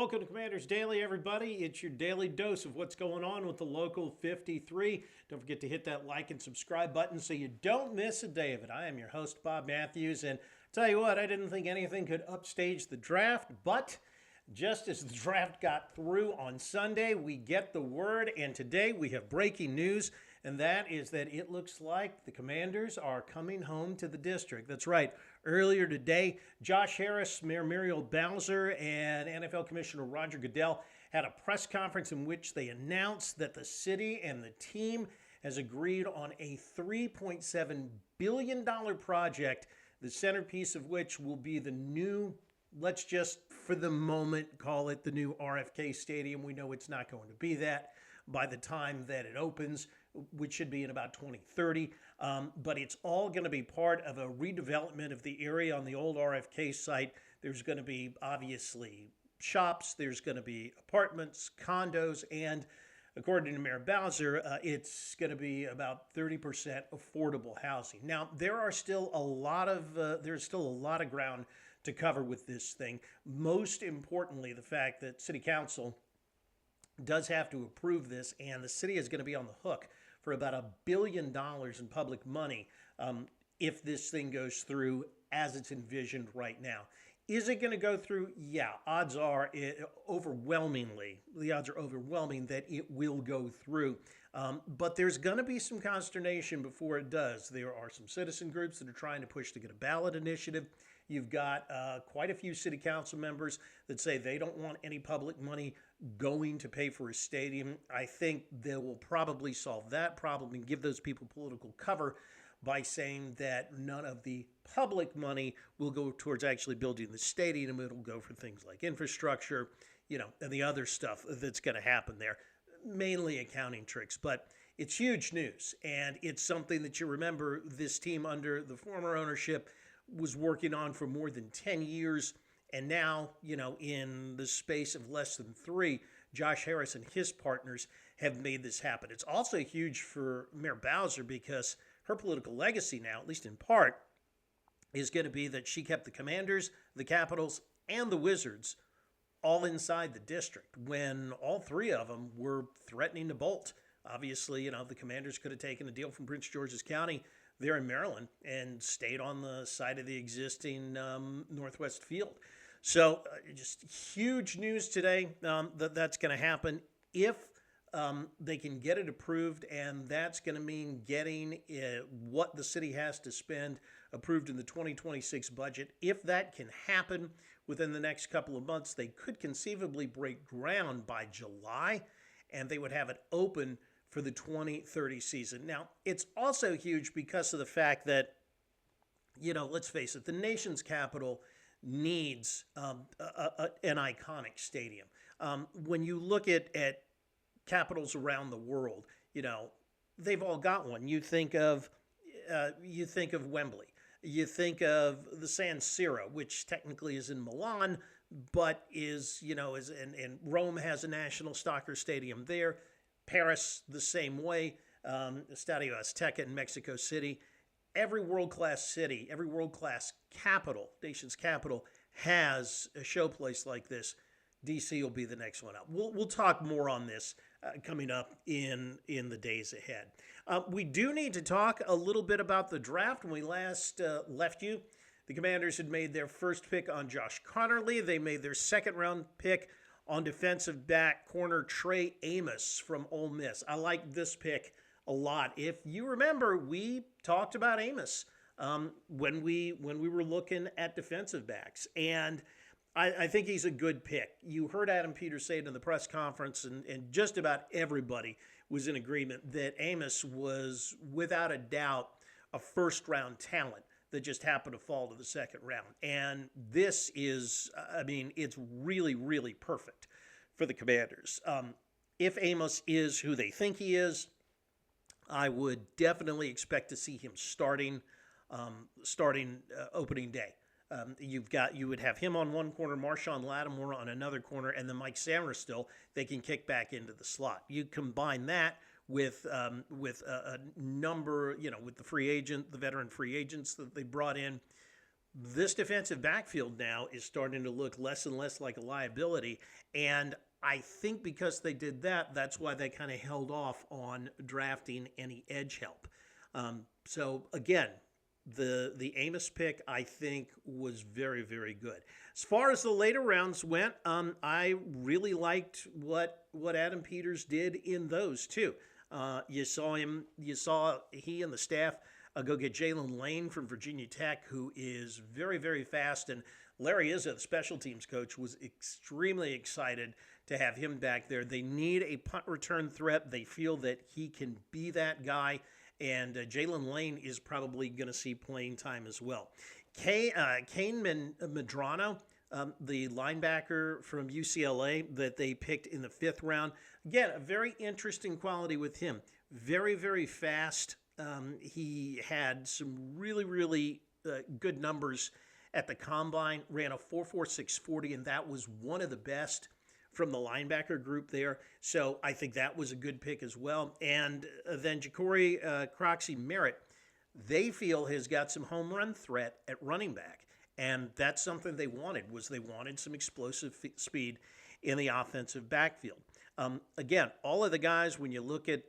Welcome to Commanders Daily, everybody. It's your daily dose of what's going on with the local 53. Don't forget to hit that like and subscribe button so you don't miss a day of it. I am your host, Bob Matthews, and tell you what, I didn't think anything could upstage the draft, but just as the draft got through on Sunday, we get the word, and today we have breaking news, and that is that it looks like the Commanders are coming home to the district. That's right. Earlier today, Josh Harris, Mayor Muriel Bowser, and NFL Commissioner Roger Goodell had a press conference in which they announced that the city and the team has agreed on a $3.7 billion project, the centerpiece of which will be the new, let's just for the moment call it the new RFK Stadium. We know it's not going to be that by the time that it opens, which should be in about 2030. But it's all going to be part of a redevelopment of the area on the old RFK site. There's going to be obviously shops, there's going to be apartments, condos, and according to Mayor Bowser, it's going to be about 30% affordable housing. Now, there's still a lot of ground to cover with this thing. Most importantly, the fact that City Council does have to approve this, and the city is going to be on the hook for about $1 billion in public money if this thing goes through as it's envisioned right now. Is it going to go through? Yeah, overwhelmingly, the odds are overwhelming that it will go through. But there's going to be some consternation before it does. There are some citizen groups that are trying to push to get a ballot initiative. You've got quite a few city council members that say they don't want any public money going to pay for a stadium. I think they will probably solve that problem and give those people political cover by saying that none of the public money will go towards actually building the stadium. It'll go for things like infrastructure, and the other stuff that's going to happen there, mainly accounting tricks. But it's huge news, and it's something that you remember this team under the former ownership was working on for more than 10 years. And now, in the space of less than 3, Josh Harris and his partners have made this happen. It's also huge for Mayor Bowser because her political legacy now, at least in part, is going to be that she kept the Commanders, the Capitals, and the Wizards all inside the district when all 3 of them were threatening to bolt. Obviously, the Commanders could have taken a deal from Prince George's County there in Maryland and stayed on the side of the existing Northwest Field. So just huge news today that's going to happen if they can get it approved, and that's going to mean getting what the city has to spend approved in the 2026 budget. If that can happen within the next couple of months, they could conceivably break ground by July, and they would have it open for the 2030 season. Now, it's also huge because of the fact that, let's face it, the nation's capital needs an iconic stadium. When you look at capitals around the world, they've all got one. You think of Wembley. You think of the San Siro, which technically is in Milan, but and Rome has a national soccer stadium there. Paris, the same way. Estadio Azteca in Mexico City. Every world-class city, every world-class capital, nation's capital, has a showplace like this. DC will be the next one up. We'll talk more on this coming up in the days ahead. We do need to talk a little bit about the draft. When we last left you, the Commanders had made their first pick on Josh Connerly. They made their second-round pick on defensive back corner Trey Amos from Ole Miss. I like this pick a lot. If you remember, we talked about Amos when we were looking at defensive backs, and I think he's a good pick. You heard Adam Peters say it in the press conference, and just about everybody was in agreement that Amos was, without a doubt, a first-round talent that just happened to fall to the second round. And this is, it's really, really perfect for the Commanders. If Amos is who they think he is, I would definitely expect to see him starting opening day. You would have him on one corner, Marshawn Lattimore on another corner, and then Mike Sainristil. They can kick back into the slot. You combine that with a number, with the veteran free agents that they brought in. this defensive backfield now is starting to look less and less like a liability. And I think because they did that, that's why they kind of held off on drafting any edge help. So again, the Amos pick I think was very, very good. As far as the later rounds went, I really liked what Adam Peters did in those too. You saw he and the staff go get Jalen Lane from Virginia Tech, who is very, very fast. And Larry Izzo, the special teams coach, was extremely excited to have him back there. They need a punt return threat. They feel that he can be that guy. And Jalen Lane is probably going to see playing time as well. Kane Medrano, the linebacker from UCLA that they picked in the 5th round. Again, a very interesting quality with him. Very, very fast. He had some really, really good numbers at the combine, ran a 4.46 40, and that was one of the best from the linebacker group there. So I think that was a good pick as well. And then Ja'Cory Croxy Merritt, they feel has got some home run threat at running back. And that's something they wanted some explosive speed in the offensive backfield. Again, all of the guys, when you look at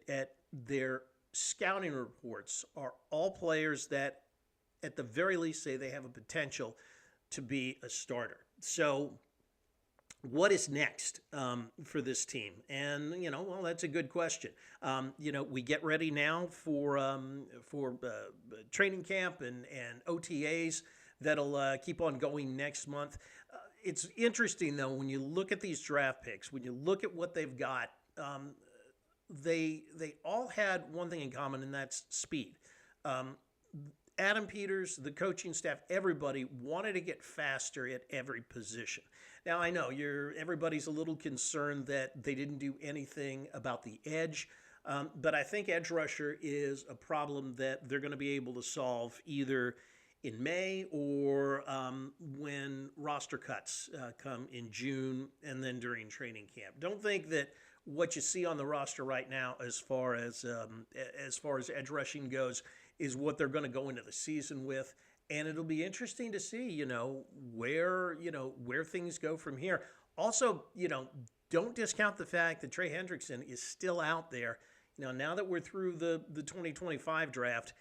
their scouting reports, are all players that at the very least say they have a potential to be a starter. So what is next for this team? And, well, that's a good question. We get ready now for training camp and OTAs that'll keep on going next month. It's interesting, though, when you look at these draft picks, when you look at what they've got, they all had one thing in common, and that's speed. Adam Peters, the coaching staff, everybody wanted to get faster at every position. Now, I know everybody's a little concerned that they didn't do anything about the edge, but I think edge rusher is a problem that they're going to be able to solve either in May or when roster cuts come in June and then during training camp. Don't think that what you see on the roster right now as far as edge rushing goes is what they're going to go into the season with. And it'll be interesting to see, where things go from here. Also, don't discount the fact that Trey Hendrickson is still out there. Now that we're through the 2025 draft,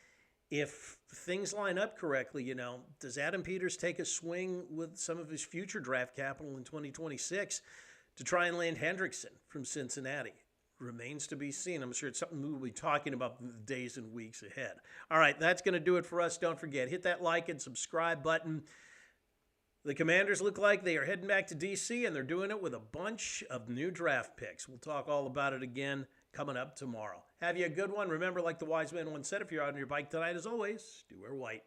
if things line up correctly, does Adam Peters take a swing with some of his future draft capital in 2026 to try and land Hendrickson from Cincinnati? Remains to be seen. I'm sure it's something we'll be talking about in the days and weeks ahead. All right, that's going to do it for us. Don't forget, hit that like and subscribe button. The Commanders look like they are heading back to D.C., and they're doing it with a bunch of new draft picks. We'll talk all about it again coming up tomorrow. Have you a good one. Remember, like the wise man once said, if you're out on your bike tonight, as always, do wear white.